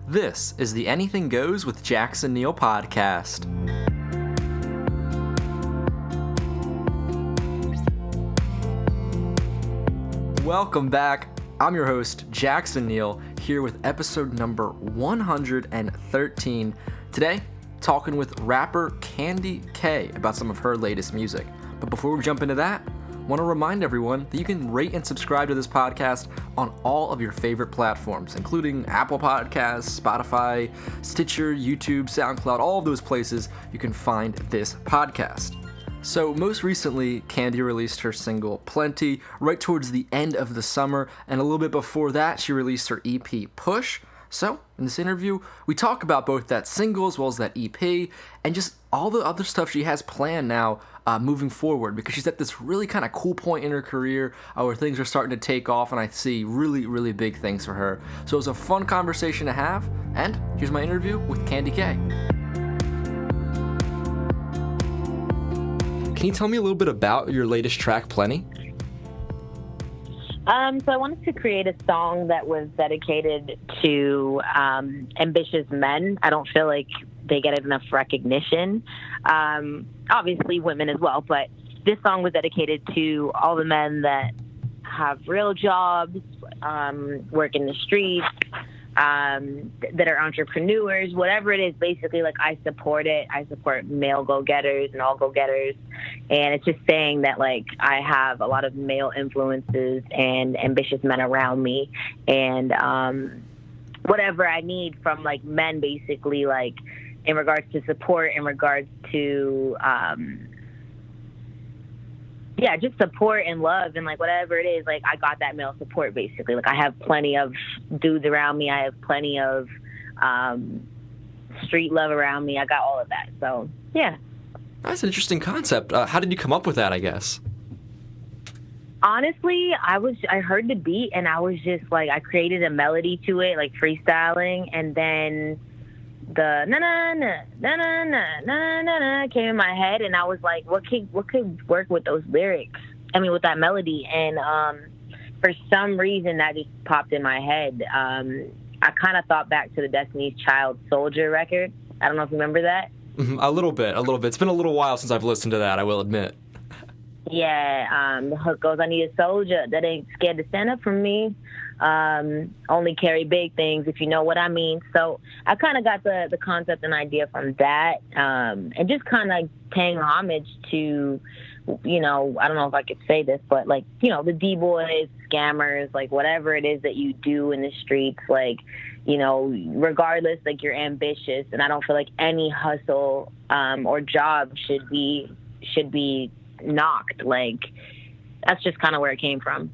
This is the Anything Goes with Jackson Neill podcast. Welcome back. I'm your host, Jackson Neill, here with episode number 113. Today, talking with rapper Kandy K about some of her latest music. But before we jump into that, I want to remind everyone that you can rate and subscribe to this podcast on all of your favorite platforms, including Apple Podcasts, Spotify, Stitcher, YouTube, SoundCloud, all of those places you can find this podcast. So most recently, Kandy released her single Plenty right towards the end of the summer, and a little bit before that, she released her EP Push. So, in this interview, we talk about both that single as well as that EP, and just all the other stuff she has planned now moving forward, because she's at this really kind of cool point in her career where things are starting to take off, and I see really, really big things for her. So it was a fun conversation to have, and here's my interview with Kandy K. Can you tell me a little bit about your latest track, Plenty? So I wanted to create a song that was dedicated to ambitious men. I don't feel like they get enough recognition. Obviously women as well, but this song was dedicated to all the men that have real jobs, work in the streets, that are entrepreneurs, whatever it is. Basically, like, I support it. I support male go-getters and all go-getters. And it's just saying that, like, I have a lot of male influences and ambitious men around me. And whatever I need from, like, men, basically, like, in regards to support, in regards to just support and love and, like, whatever it is, like, I got that male support, basically. Like, I have plenty of dudes around me. I have plenty of street love around me. I got all of that. So, yeah. That's an interesting concept. How did you come up with that, I guess? Honestly, I heard the beat, and I was just, like, I created a melody to it, like, freestyling, and then the na-na-na, na-na-na, na-na-na came in my head, and I was like, what could work with those lyrics? I mean, with that melody. And for some reason, that just popped in my head. I kind of thought back to the Destiny's Child Soldier record. I don't know if you remember that. A little bit. It's been a little while since I've listened to that, I will admit. Yeah, the hook goes, I need a soldier that ain't scared to stand up for me. Only carry big things, if you know what I mean. So I kind of got the concept and idea from that, and just kind of paying homage to, you know, I don't know if I could say this, but, like, you know, the D-boys, scammers, like, whatever it is that you do in the streets, like, you know, regardless, like, you're ambitious, and I don't feel like any hustle or job should be knocked. Like, that's just kind of where it came from.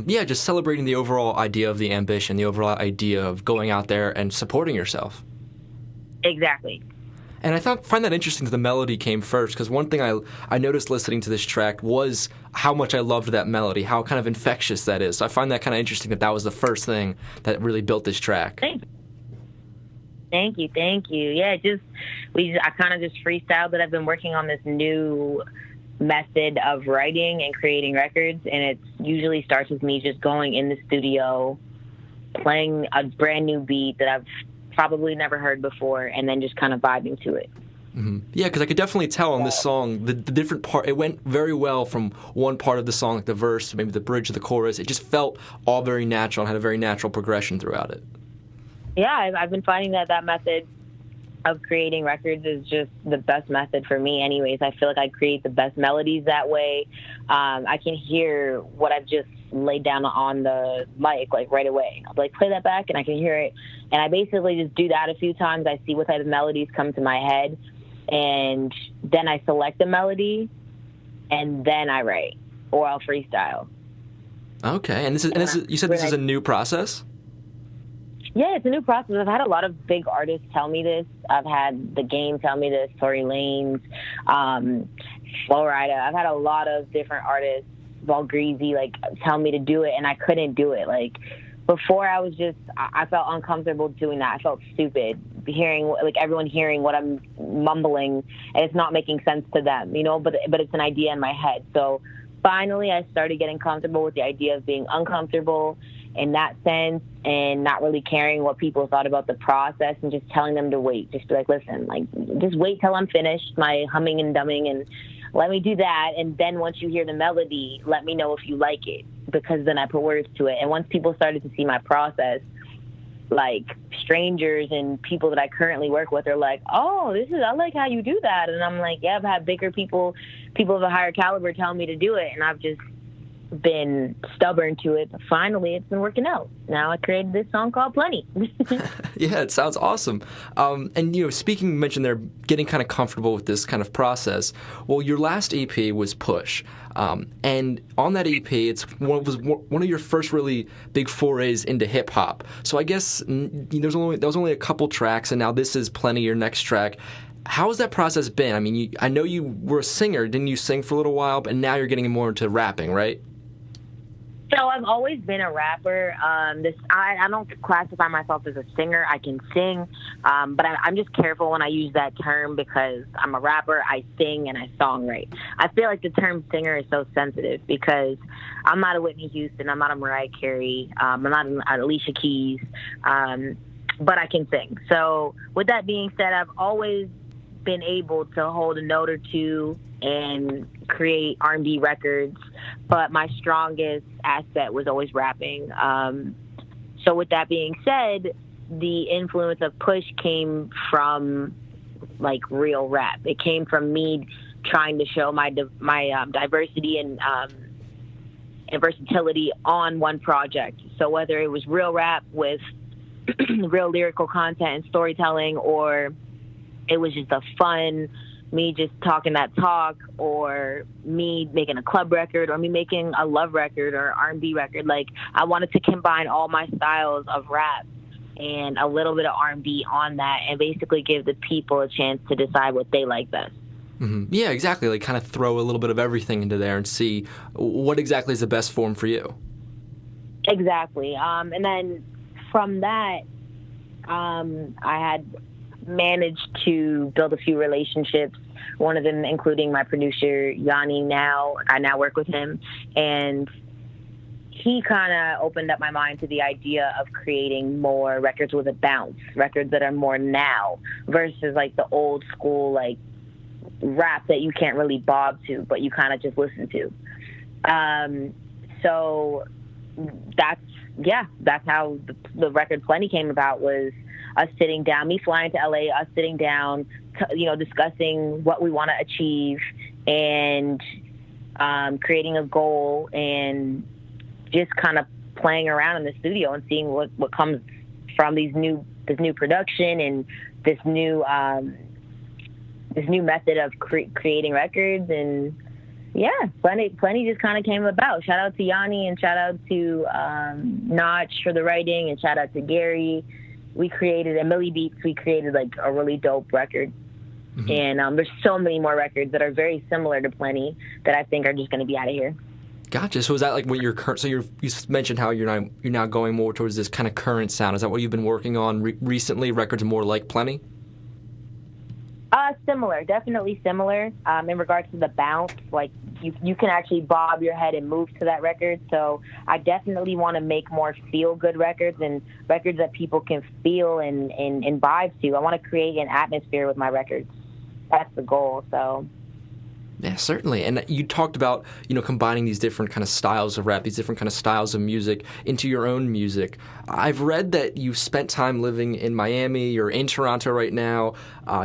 Yeah, just celebrating the overall idea of the ambition, the overall idea of going out there and supporting yourself. Exactly. And I find that interesting that the melody came first, because one thing I noticed listening to this track was how much I loved that melody, how kind of infectious that is. So I find that kind of interesting that was the first thing that really built this track. Thank you. Yeah, I kind of just freestyled that. I've been working on this new method of writing and creating records, and it usually starts with me just going in the studio, playing a brand new beat that I've probably never heard before, and then just kind of vibing to it. Mm-hmm. Yeah, because I could definitely tell on this song, the different part, it went very well from one part of the song, like the verse, maybe the bridge to the chorus. It just felt all very natural and had a very natural progression throughout it. Yeah, I've been finding that method of creating records is just the best method for me anyways. I feel like I create the best melodies that way. I can hear what I've just laid down on the mic, like, right away. I'll, like, play that back, and I can hear it. And I basically just do that a few times. I see what type of melodies come to my head, and then I select the melody, and then I write, or I'll freestyle. Okay, and you said this is a new process? Yeah, it's a new process. I've had a lot of big artists tell me this. I've had The Game tell me this, Tory Lanez, Flo Rida. I've had a lot of different artists, Greasy, like, tell me to do it, and I couldn't do it. Like, before, I felt uncomfortable doing that. I felt stupid everyone hearing what I'm mumbling, and it's not making sense to them, you know, but it's an idea in my head. So finally I started getting comfortable with the idea of being uncomfortable in that sense, and not really caring what people thought about the process, and just telling them to wait. Just be like, listen, like, just wait till I'm finished my humming and dumbing, and let me do that. And then once you hear the melody, let me know if you like it, because then I put words to it. And once people started to see my process, like strangers and people that I currently work with are like, oh, I like how you do that. And I'm like, yeah, I've had bigger people of a higher caliber tell me to do it, and I've just been stubborn to it. But finally, it's been working out. Now I created this song called Plenty. Yeah, it sounds awesome. And, you mentioned they're getting kind of comfortable with this kind of process. Well, your last EP was Push. And on that EP, was one of your first really big forays into hip hop. So I guess there was only a couple tracks, and now this is Plenty, your next track. How has that process been? I mean, I know you were a singer. Didn't you sing for a little while? And now you're getting more into rapping, right? So I've always been a rapper. I don't classify myself as a singer. I can sing, but I'm just careful when I use that term, because I'm a rapper, I sing, and I songwrite. I feel like the term singer is so sensitive, because I'm not a Whitney Houston, I'm not a Mariah Carey, I'm not an Alicia Keys, but I can sing. So with that being said, I've always been able to hold a note or two and create R&B records, but my strongest asset was always rapping. So with that being said, the influence of Push came from like real rap. It came from me trying to show my diversity and versatility on one project. So whether it was real rap with real lyrical content and storytelling, or it was just a fun, me just talking that talk, or me making a club record, or me making a love record or R&B record. Like, I wanted to combine all my styles of rap and a little bit of R&B on that, and basically give the people a chance to decide what they like best. Mm-hmm. Yeah, exactly. Like, kind of throw a little bit of everything into there and see what exactly is the best form for you. Exactly. And then from that, I had managed to build a few relationships, one of them including my producer, Yanni. I now work with him, and he kind of opened up my mind to the idea of creating more records with a bounce, records that are more now versus like the old school, like rap that you can't really bob to, but you kind of just listen to. So that's how the record Plenty came about, was us sitting down, me flying to LA, us sitting down, discussing what we want to achieve, and creating a goal, and just kind of playing around in the studio and seeing what comes from this new production and this new method of creating records. And yeah, Plenty just kind of came about. Shout out to Yanni, and shout out to Notch for the writing, and shout out to Gary. We created, at Millie Beats, we created like a really dope record. Mm-hmm. And there's so many more records that are very similar to Plenty that I think are just going to be out of here. Gotcha. So is that like what your current? So you mentioned how you're now going more towards this kind of current sound. Is that what you've been working on recently? Records more like Plenty? Similar, definitely similar. In regards to the bounce, like you can actually bob your head and move to that record. So I definitely want to make more feel-good records, and records that people can feel and vibe to. I want to create an atmosphere with my records. That's the goal. So. Yeah, certainly. And you talked about, combining these different kind of styles of rap, these different kind of styles of music into your own music. I've read that you've spent time living in Miami, you're in Toronto right now,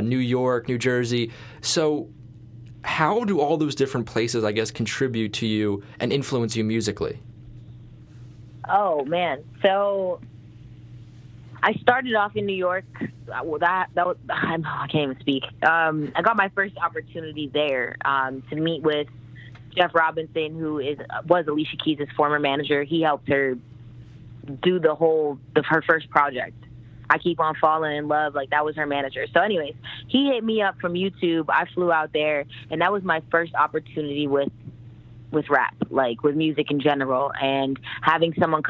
New York, New Jersey. So how do all those different places, I guess, contribute to you and influence you musically? Oh, man. So I started off in New York. Well, that was, I can't even speak. I got my first opportunity there to meet with Jeff Robinson, who was Alicia Keys' former manager. He helped her do her first project. I Keep On Falling in Love, like that was her manager. So anyways, he hit me up from YouTube. I flew out there, and that was my first opportunity with rap, like with music in general, and having someone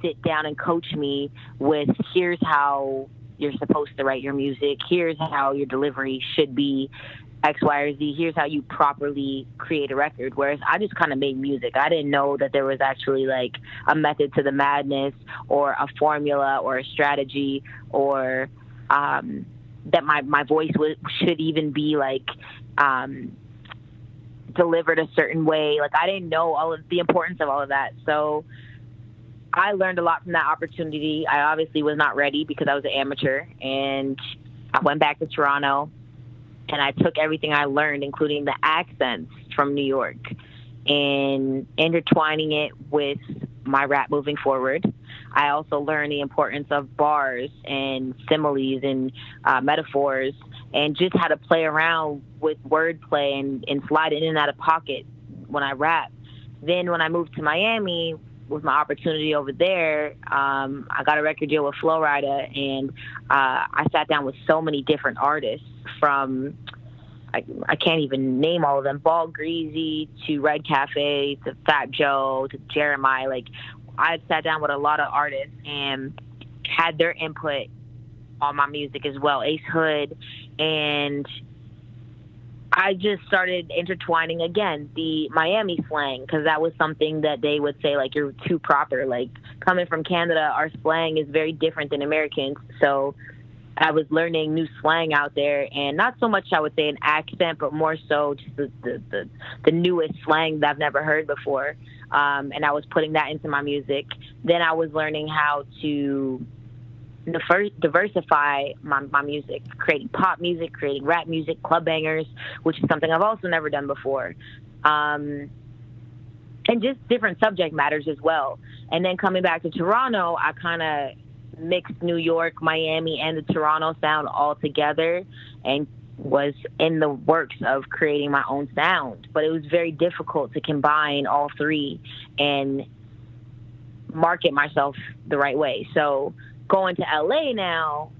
sit down and coach me with, here's how you're supposed to write your music. Here's how your delivery should be, X, Y, or Z. Here's how you properly create a record. Whereas I just kind of made music. I didn't know that there was actually like a method to the madness, or a formula, or a strategy, or that my voice should even be like delivered a certain way. Like, I didn't know all of the importance of all of that. So I learned a lot from that opportunity. I obviously was not ready because I was an amateur, and I went back to Toronto, and I took everything I learned, including the accents from New York, and intertwining it with my rap moving forward. I also learned the importance of bars and similes and metaphors, and just how to play around with wordplay and slide in and out of pocket when I rap. Then when I moved to Miami, with my opportunity over there, I got a record deal with Flo Rida, and I sat down with so many different artists, from I can't even name all of them, Ball Greasy to Red Cafe to Fat Joe to Jeremiah. Like, I sat down with a lot of artists and had their input on my music as well, Ace Hood, and I just started intertwining again the Miami slang, because that was something that they would say, like, you're too proper. Like, coming from Canada, our slang is very different than Americans. So I was learning new slang out there, and not so much, I would say, an accent, but more so just the newest slang that I've never heard before. And I was putting that into my music. Then I was learning how to diversify my music, creating pop music, creating rap music, club bangers, which is something I've also never done before. And just different subject matters as well. And then coming back to Toronto, I kind of mixed New York, Miami, and the Toronto sound all together, and was in the works of creating my own sound. But it was very difficult to combine all three and market myself the right way. So going to LA now,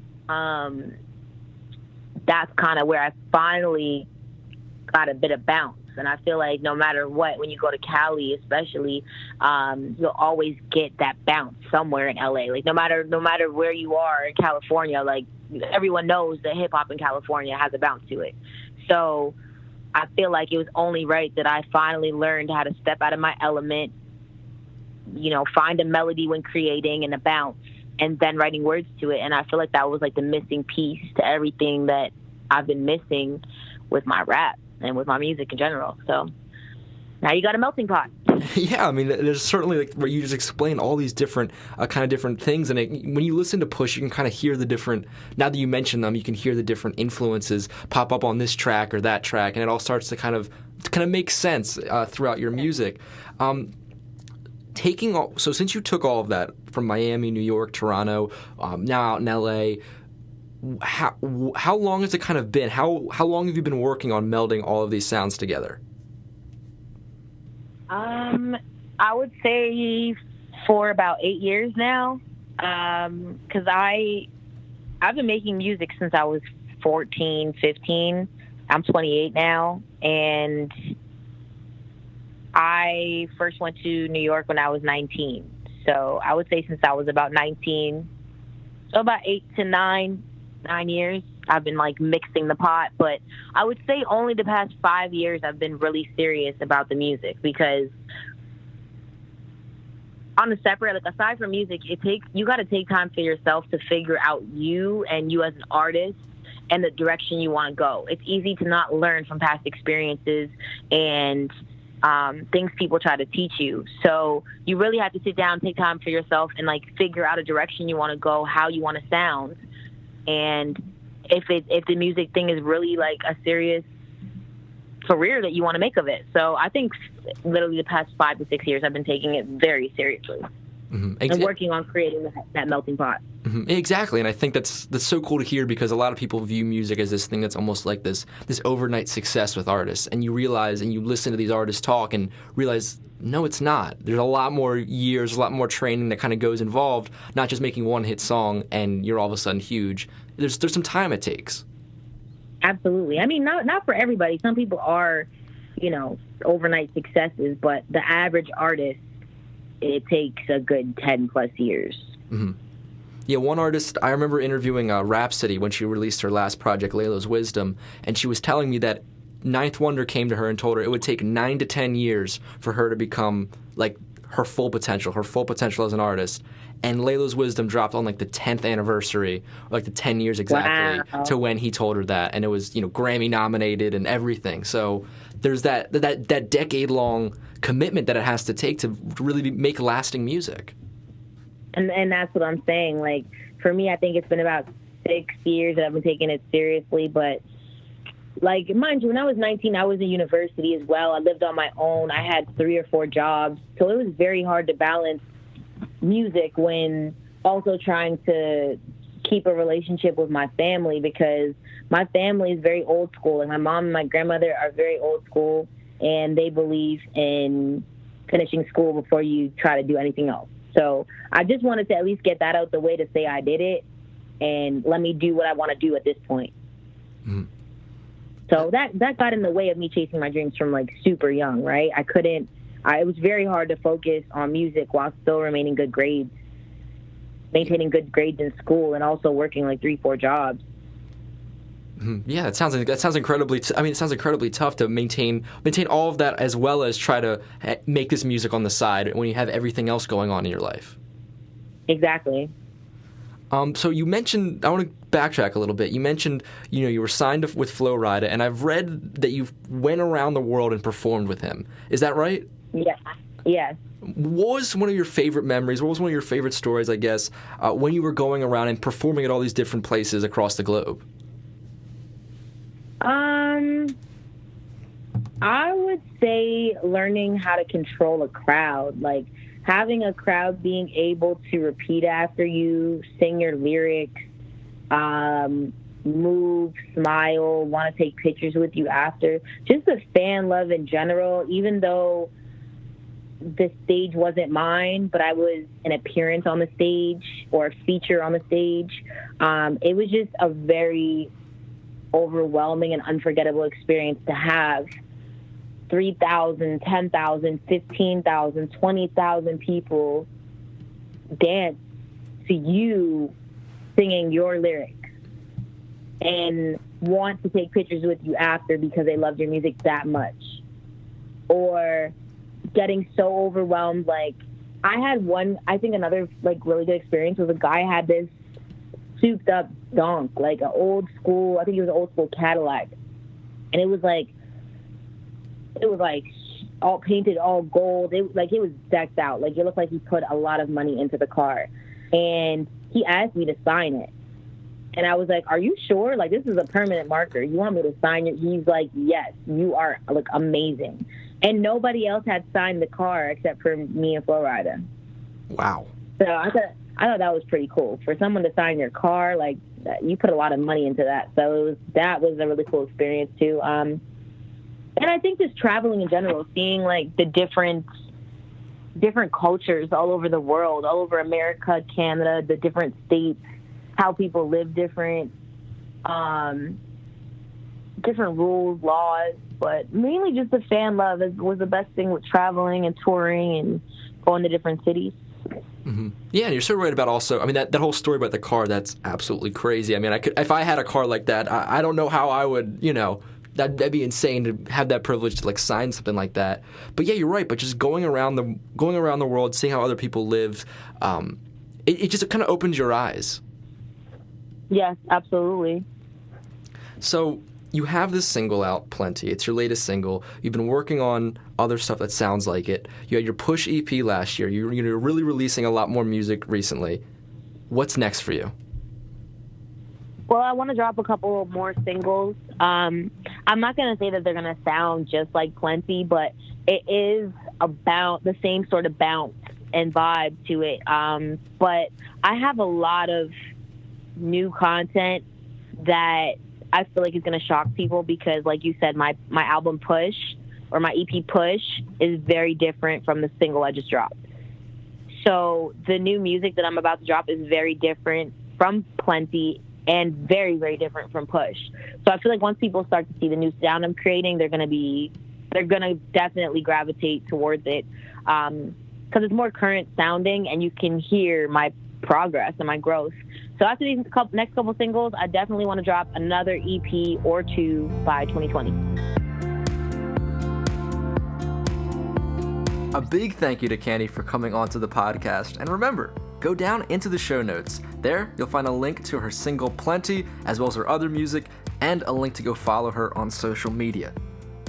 that's kind of where I finally got a bit of bounce. And I feel like no matter what, when you go to Cali especially, you'll always get that bounce somewhere in LA. Like, no matter where you are in California, like, everyone knows that hip hop in California has a bounce to it. So I feel like it was only right that I finally learned how to step out of my element, find a melody when creating and a bounce, and then writing words to it. And I feel like that was like the missing piece to everything that I've been missing with my rap and with my music in general. So now you got a melting pot. Yeah, I mean, there's certainly, like, where you just explain all these different kind of different things, and when you listen to Push, you can kind of hear the different. Now that you mention them, you can hear the different influences pop up on this track or that track, and it all starts to kind of make sense throughout your music. So since you took all of that from Miami, New York, Toronto, now out in LA, how long has it kind of been? How long have you been working on melding all of these sounds together? I would say for about 8 years now, because I've been making music since I was 14, 15. I'm 28 now, and I first went to New York when I was 19. So I would say since I was about 19, so about 8 to 9 years, I've been like mixing the pot. But I would say only the past 5 years I've been really serious about the music, because on a separate, like, aside from music, you got to take time for yourself to figure out you and you as an artist and the direction you want to go. It's easy to not learn from past experiences and things people try to teach you. So you really have to sit down, take time for yourself, and like figure out a direction you want to go, how you want to sound. And if the music thing is really like a serious career that you want to make of it. So I think literally the past 5 to 6 years I've been taking it very seriously. Mm-hmm. And working on creating that melting pot. Mm-hmm. Exactly, and I think that's so cool to hear, because a lot of people view music as this thing that's almost like this overnight success with artists, and you realize, and you listen to these artists talk and realize, no, it's not. There's a lot more years, a lot more training that kind of goes involved, not just making one hit song and you're all of a sudden huge. There's some time it takes. Absolutely. I mean, not for everybody. Some people are, overnight successes, but the average artist, it takes a good 10 plus years. Mm-hmm. Yeah, one artist, I remember interviewing Rhapsody when she released her last project, Layla's Wisdom, and she was telling me that Ninth Wonder came to her and told her it would take 9 to 10 years for her to become, like, her full potential as an artist. And Layla's Wisdom dropped on, like, the 10th anniversary, or, like, the 10 years exactly to when he told her that. And it was, Grammy nominated and everything. So there's that decade-long commitment that it has to take to really make lasting music. And that's what I'm saying. Like, for me, I think it's been about 6 years that I've been taking it seriously. But, like, mind you, when I was 19, I was in university as well. I lived on my own. I had 3 or 4 jobs. So it was very hard to balance music when also trying to keep a relationship with my family, because my family is very old school. And my mom and my grandmother are very old school, and they believe in finishing school before you try to do anything else. So I just wanted to at least get that out the way to say I did it, and let me do what I want to do at this point. Mm-hmm. So that got in the way of me chasing my dreams from, like, super young, right? It was very hard to focus on music while still maintaining good grades in school, and also working like 3-4 jobs. Yeah, that sounds incredibly. It sounds incredibly tough to maintain all of that, as well as try to make this music on the side when you have everything else going on in your life. Exactly. So you mentioned, I want to backtrack a little bit. You mentioned, you were signed with Flo Rida, and I've read that you went around the world and performed with him. Is that right? Yeah. Yes. What was one of your favorite memories? What was one of your favorite stories, I guess, when you were going around and performing at all these different places across the globe? I would say learning how to control a crowd, like having a crowd being able to repeat after you, sing your lyrics, move, smile, want to take pictures with you after. Just the fan love in general, even though the stage wasn't mine, but I was an appearance on the stage or a feature on the stage. It was just a very overwhelming and unforgettable experience to have 3,000, 10,000, 15,000, 20,000 people dance to you singing your lyrics and want to take pictures with you after because they loved your music that much. Or getting so overwhelmed. Like, another like really good experience was a guy had this souped up donk, like an old school, I think it was an old school Cadillac. And it was like all painted, all gold. It was decked out. Like, it looked like he put a lot of money into the car. And he asked me to sign it. And I was like, are you sure? Like, this is a permanent marker. You want me to sign it? He's like, yes, you are, like, amazing. And nobody else had signed the car except for me and Flo Rida. Wow. So I thought that was pretty cool. For someone to sign your car, like, you put a lot of money into that. So that was a really cool experience, too. And I think just traveling in general, seeing, like, the different cultures all over the world, all over America, Canada, the different states, how people live different rules, laws, but mainly just the fan love was the best thing with traveling and touring and going to different cities. Mm-hmm. Yeah, and you're so right about also, that whole story about the car, that's absolutely crazy. If I had a car like that, I don't know how I would, that'd be insane to have that privilege to, like, sign something like that. But yeah, you're right, but just going around the world, seeing how other people live, it just kind of opens your eyes. Yes, absolutely. So you have this single out, Plenty. It's your latest single. You've been working on other stuff that sounds like it. You had your Push EP last year. You're really releasing a lot more music recently. What's next for you? Well, I want to drop a couple more singles. I'm not going to say that they're going to sound just like Plenty, but it is about the same sort of bounce and vibe to it. But I have a lot of new content that I feel like is going to shock people because, like you said, my album Push, or my EP Push, is very different from the single I just dropped. So the new music that I'm about to drop is very different from Plenty and very, very different from Push. So I feel like once people start to see the new sound I'm creating, they're going to definitely gravitate towards it. Because it's more current sounding, and you can hear my progress and my growth. So after these next couple singles, I definitely want to drop another EP or two by 2020. A big thank you to Kandy for coming onto the podcast. And remember, go down into the show notes. There, you'll find a link to her single Plenty, as well as her other music, and a link to go follow her on social media.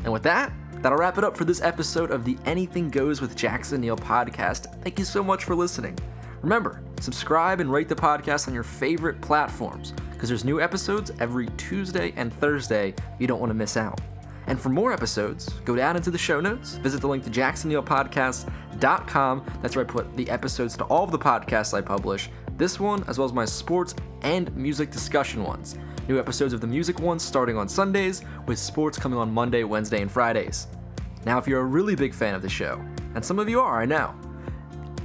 And with that, that'll wrap it up for this episode of the Anything Goes with Jackson Neill podcast. Thank you so much for listening. Remember, subscribe and rate the podcast on your favorite platforms, because there's new episodes every Tuesday and Thursday you don't want to miss out. And for more episodes, go down into the show notes, visit the link to jacksonneillpodcast.com. That's where I put the episodes to all of the podcasts I publish, this one, as well as my sports and music discussion ones. New episodes of the music ones starting on Sundays, with sports coming on Monday, Wednesday, and Fridays. Now, if you're a really big fan of the show, and some of you are, I know,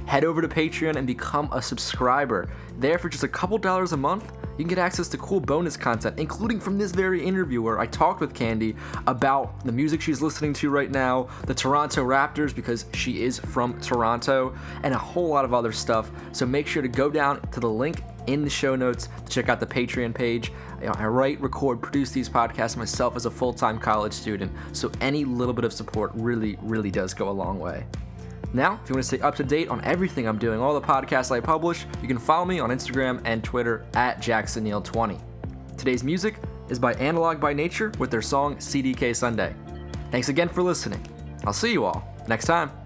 head over to Patreon and become a subscriber. There, for just a couple dollars a month, you can get access to cool bonus content, including from this very interview where I talked with Kandy about the music she's listening to right now, the Toronto Raptors, because she is from Toronto, and a whole lot of other stuff. So make sure to go down to the link in the show notes to check out the Patreon page. I write, record, produce these podcasts myself as a full-time college student, so any little bit of support really, really does go a long way. Now, if you want to stay up to date on everything I'm doing, all the podcasts I publish, you can follow me on Instagram and Twitter at JacksonNeill20. Today's music is by Analog by Nature with their song CDK Sunday. Thanks again for listening. I'll see you all next time.